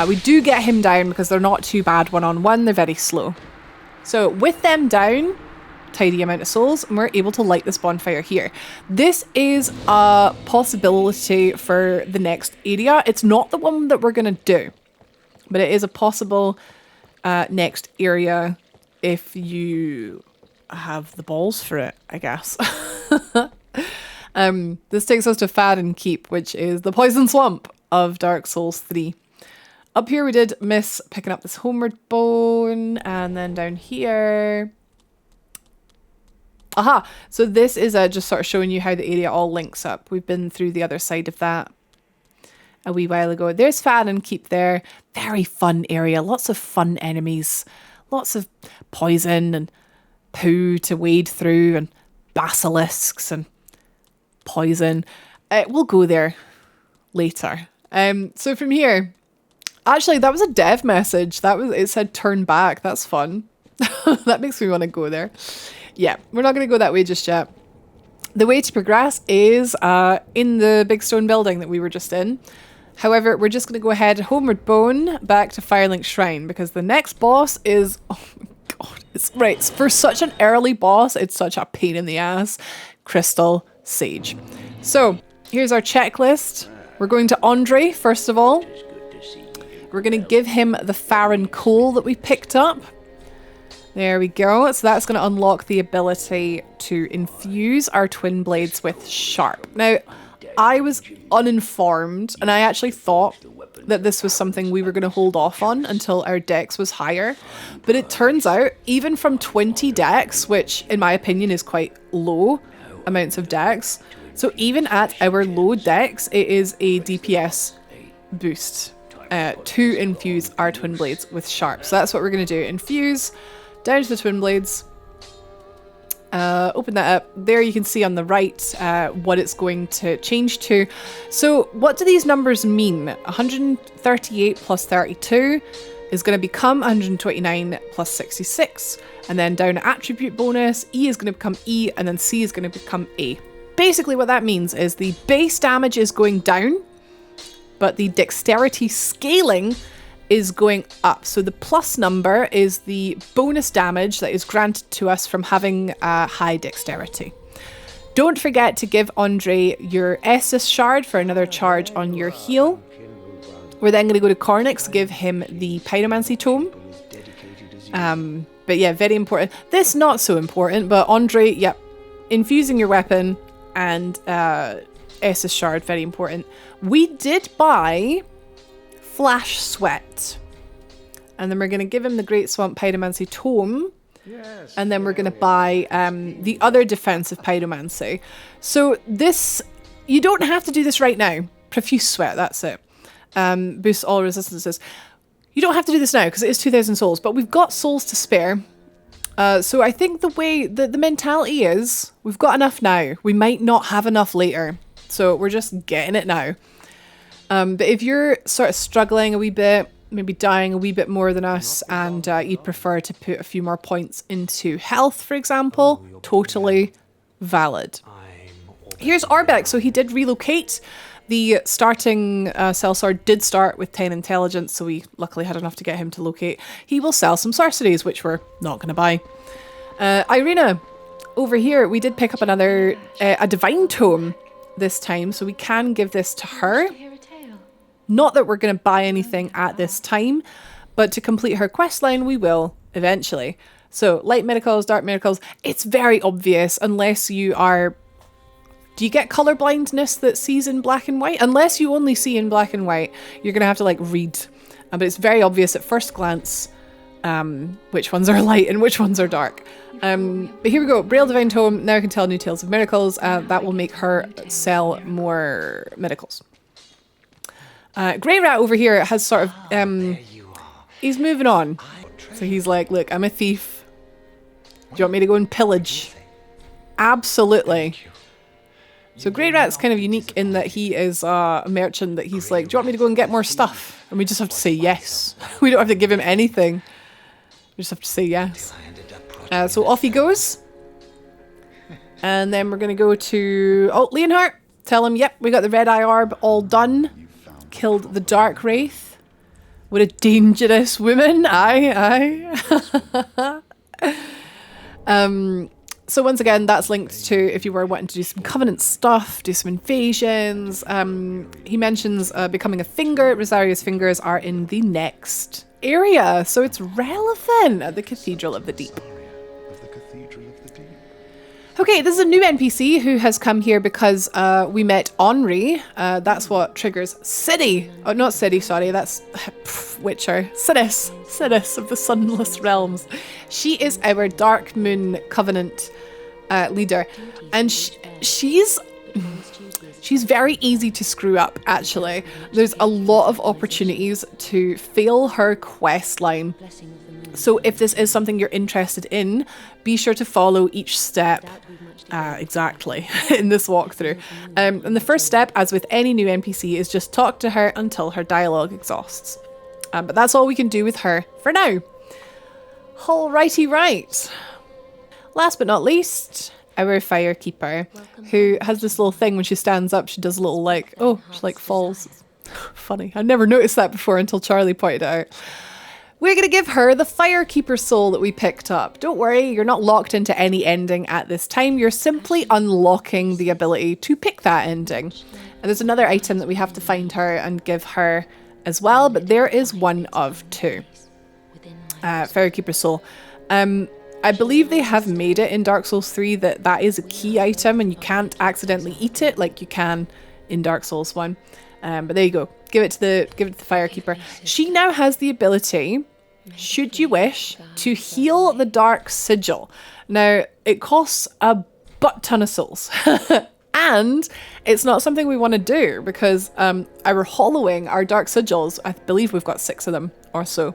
we do get him down because they're not too bad one-on-one. They're very slow. So with them down, tidy amount of souls, and we're able to light this bonfire here. This is a possibility for the next area. It's not the one that we're going to do, but it is a possible next area if you have the balls for it, I guess. This takes us to Faden Keep, which is the poison swamp of Dark Souls 3. Up here we did miss picking up this homeward bone, and then down here... Aha! So this is just sort of showing you how the area all links up. We've been through the other side of that a wee while ago. There's Faden Keep there. Very fun area. Lots of fun enemies. Lots of poison and poo to wade through, and basilisks and poison. We'll go there later. So from here, actually that was a dev message. It said turn back. That's fun. That makes me want to go there. Yeah, we're not going to go that way just yet. The way to progress is in the big stone building that we were just in. However, we're just going to go ahead homeward bone back to Firelink Shrine, because the next boss is... Oh my god. It's for such an early boss, it's such a pain in the ass. Crystal Sage. So, here's our checklist. We're going to Andre, first of all. We're going to give him the Farron Coal that we picked up. There we go. So that's going to unlock the ability to infuse our twin blades with sharp. Now, I was uninformed, and I actually thought that this was something we were going to hold off on until our dex was higher. But it turns out, even from 20 dex, which in my opinion is quite low amounts of dex, so even at our low dex, it is a DPS boost to infuse our twin blades with sharp. So that's what we're going to do. Infuse down to the twin blades. Open that up. There you can see on the right what it's going to change to. So what do these numbers mean? 138 plus 32 is going to become 129 plus 66. And then down to attribute bonus, E is going to become E, and then C is going to become A. Basically what that means is the base damage is going down, but the dexterity scaling is going up. So the plus number is the bonus damage that is granted to us from having high dexterity. Don't forget to give Andre your Estus shard for another charge on your heal. We're then going to go to Cornix, give him the Pyromancy tome. But yeah, very important. This not so important, but Andre, yep, infusing your weapon and Estus shard, very important. We did buy Flash Sweat, and then we're going to give him the Great Swamp Pyromancy tome, and then we're going to buy the other defensive Pyromancy. So this, you don't have to do this right now. Profuse Sweat, that's it. Boosts all resistances. You don't have to do this now because it is 2,000 souls, but we've got souls to spare. So I think the way, the mentality is, we've got enough now. We might not have enough later. So we're just getting it now. But if you're sort of struggling a wee bit, maybe dying a wee bit more than us, and you'd prefer to put a few more points into health, for example, totally valid. Here's Arbeck. So he did relocate. The starting sellsword did start with 10 intelligence, so we luckily had enough to get him to locate. He will sell some sorceries, which we're not going to buy. Irina, over here, we did pick up another, a divine tome this time, so we can give this to her. Not that we're going to buy anything at this time, but to complete her quest line, we will eventually. So light miracles, dark miracles, it's very obvious unless you are... Do you get color blindness that sees in black and white? Unless you only see in black and white, you're going to have to like read. But it's very obvious at first glance which ones are light and which ones are dark. But here we go. Braille Divine Tome. Now I can tell new tales of miracles. That will make her sell more miracles. Grey Rat over here has sort of... he's moving on. So he's like, look, I'm a thief. Do you want me to go and pillage? Absolutely. So Grey Rat's kind of unique in that he is a merchant that he's like, do you want me to go and get more stuff? And we just have to say yes. We don't have to give him anything. We just have to say yes. So off he goes. And then we're going to go to... Oh, Leonhardt. Tell him, yep, we got the Red Eye Orb all done. Killed the Dark Wraith. What a dangerous woman. Aye. So once again, that's linked to if you were wanting to do some Covenant stuff, do some invasions. He mentions becoming a finger. Rosaria's fingers are in the next area, so it's relevant at the Cathedral of the Deep. Okay, this is a new NPC who has come here because we met Henri. That's what triggers City. Oh, not City, sorry. That's Witcher. Sinis of the Sunless Realms. She is our Dark Moon Covenant leader. And she's very easy to screw up, actually. There's a lot of opportunities to fail her quest line. So if this is something you're interested in, be sure to follow each step exactly in this walkthrough. And the first step, as with any new NPC, is just talk to her until her dialogue exhausts. But that's all we can do with her for now. Alrighty, right. Last but not least, our Firekeeper, who has this little thing when she stands up, she does a little like, oh, she like falls. Funny. I never noticed that before until Charlie pointed it out. We're going to give her the Firekeeper soul that we picked up. Don't worry, you're not locked into any ending at this time. You're simply unlocking the ability to pick that ending. And there's another item that we have to find her and give her as well, but there is one of two. Firekeeper soul. I believe they have made it in Dark Souls 3 that is a key item and you can't accidentally eat it like you can in Dark Souls 1. But there you go. Give it to the Firekeeper. She now has the ability, should you wish, to heal the Dark Sigil. Now, it costs a butt ton of souls. And it's not something we want to do because our hollowing our Dark Sigils, I believe we've got 6 of them or so.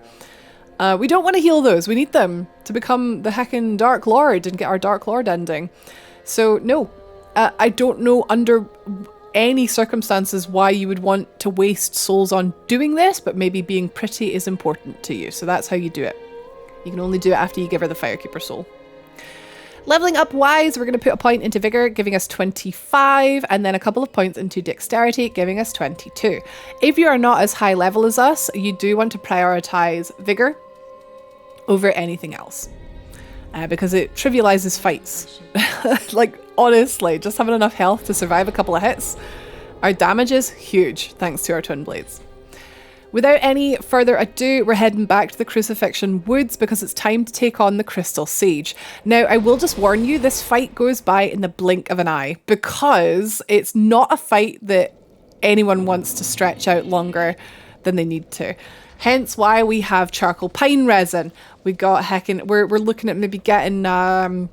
We don't want to heal those. We need them to become the heckin' Dark Lord and get our Dark Lord ending. So, no. I don't know under any circumstances why you would want to waste souls on doing this, but maybe being pretty is important to you. So that's how you do it. You can only do it after you give her the Firekeeper soul. Leveling up wise, we're going to put a point into Vigor, giving us 25, and then a couple of points into Dexterity, giving us 22. If you are not as high level as us, you do want to prioritize Vigor over anything else. Because it trivializes fights. Like, honestly, just having enough health to survive a couple of hits. Our damage is huge, thanks to our Twin Blades. Without any further ado, we're heading back to the Crucifixion Woods because it's time to take on the Crystal Sage. Now, I will just warn you, this fight goes by in the blink of an eye because it's not a fight that anyone wants to stretch out longer than they need to. Hence why we have charcoal pine resin. We got we're looking at maybe getting a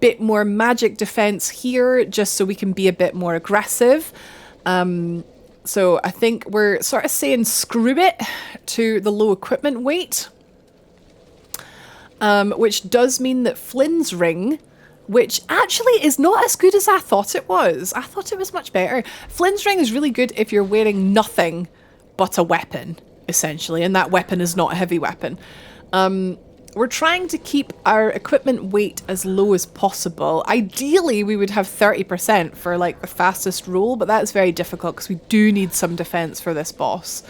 bit more magic defense here just so we can be a bit more aggressive. So I think we're sort of saying screw it to the low equipment weight. Which does mean that Flynn's ring, which actually is not as good as I thought it was. I thought it was much better. Flynn's ring is really good if you're wearing nothing but a weapon, essentially. And that weapon is not a heavy weapon. We're trying to keep our equipment weight as low as possible. Ideally, we would have 30% for like the fastest roll, but that's very difficult because we do need some defense for this boss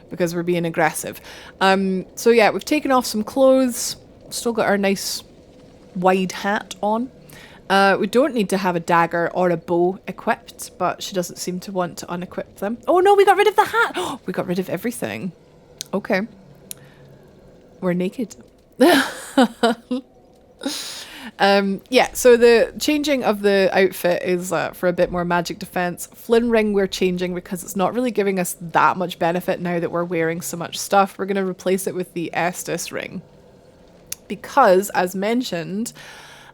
because we're being aggressive. So yeah, we've taken off some clothes, still got our nice wide hat on. We don't need to have a dagger or a bow equipped, but she doesn't seem to want to unequip them. Oh no, we got rid of the hat. Oh, we got rid of everything. Okay. We're naked. Yeah, so the changing of the outfit is for a bit more magic defense. Flynn ring we're changing because it's not really giving us that much benefit now that we're wearing so much stuff. We're going to replace it with the Estus ring because, as mentioned,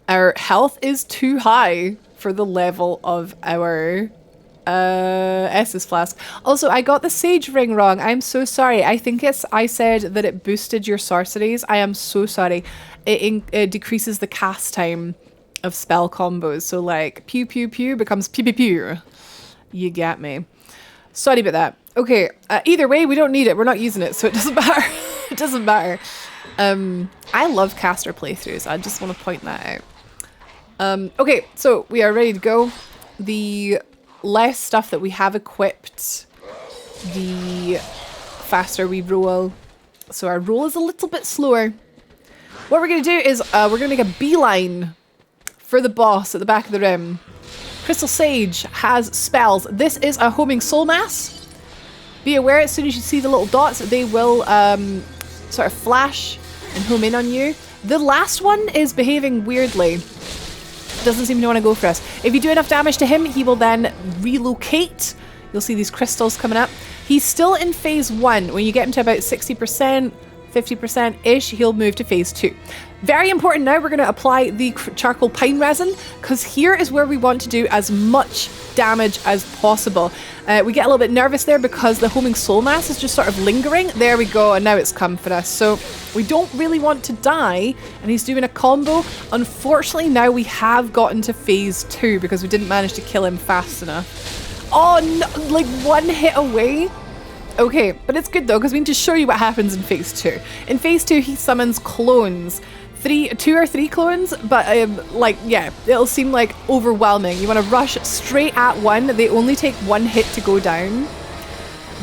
our health is too high for the level of our Estus flask. Also, I got the Sage ring wrong. I'm so sorry. I think I said that it boosted your sorceries. I am so sorry. It decreases the cast time of spell combos. So like pew pew pew becomes pew pew pew. You get me. Sorry about that. Okay. Either way, we don't need it. We're not using it, so it doesn't matter. It doesn't matter. I love caster playthroughs. I just want to point that out. Okay, so we are ready to go. The less stuff that we have equipped, the faster we roll. So our roll is a little bit slower. What we're going to do is we're going to make a beeline for the boss at the back of the room. Crystal Sage has spells. This is a homing soul mass. Be aware as soon as you see the little dots, they will sort of flash and home in on you. The last one is behaving weirdly. Doesn't seem to want to go for us. If you do enough damage to him, he will then relocate. You'll see these crystals coming up. He's still in phase 1. When you get him to about 60%, 50%-ish, he'll move to phase 2. Very important now, we're going to apply the charcoal pine resin because here is where we want to do as much damage as possible. We get a little bit nervous there because the homing soul mass is just sort of lingering. There we go, and now it's come for us. So we don't really want to die, and he's doing a combo. Unfortunately, now we have gotten to phase 2 because we didn't manage to kill him fast enough. Oh, no, like one hit away. Okay, but it's good though because we need to show you what happens in phase 2. In phase 2, he summons clones. 2 or 3 clones, but like, yeah, it'll seem like overwhelming. You want to rush straight at one. They only take 1 hit to go down.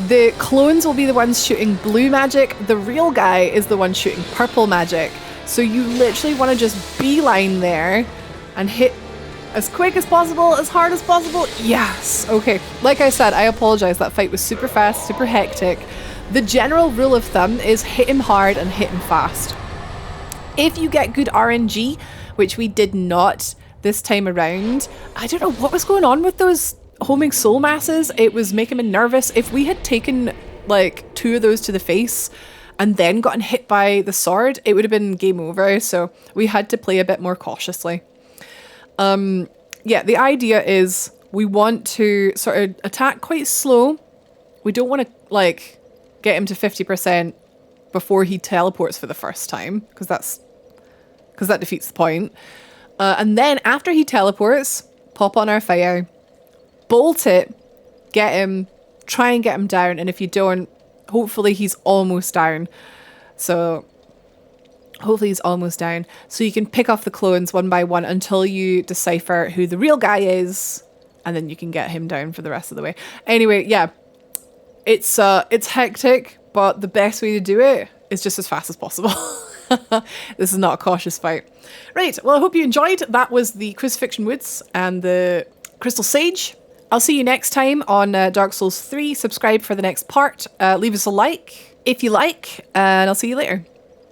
The clones will be the ones shooting blue magic. The real guy is the one shooting purple magic. So you literally want to just beeline there and hit as quick as possible, as hard as possible. Yes. Okay. Like I said, I apologize. That fight was super fast, super hectic. The general rule of thumb is hit him hard and hit him fast. If you get good RNG, which we did not this time around, I don't know what was going on with those homing soul masses, it was making me nervous. If we had taken like 2 of those to the face and then gotten hit by the sword, it would have been game over. So we had to play a bit more cautiously. Yeah, the idea is we want to sort of attack quite slow. We don't want to like get him to 50% before he teleports for the first time, because that defeats the point. And then after he teleports, pop on our fire, bolt it, get him, try and get him down. And if you don't, hopefully he's almost down. So hopefully he's almost down. So you can pick off the clones one by one until you decipher who the real guy is. And then you can get him down for the rest of the way. Anyway, yeah, it's hectic, but the best way to do it is just as fast as possible. This is not a cautious fight. Right, well, I hope you enjoyed. That was the Crucifixion Woods and the Crystal Sage. I'll see you next time on Dark Souls 3. Subscribe for the next part. Leave us a like if you like, and I'll see you later.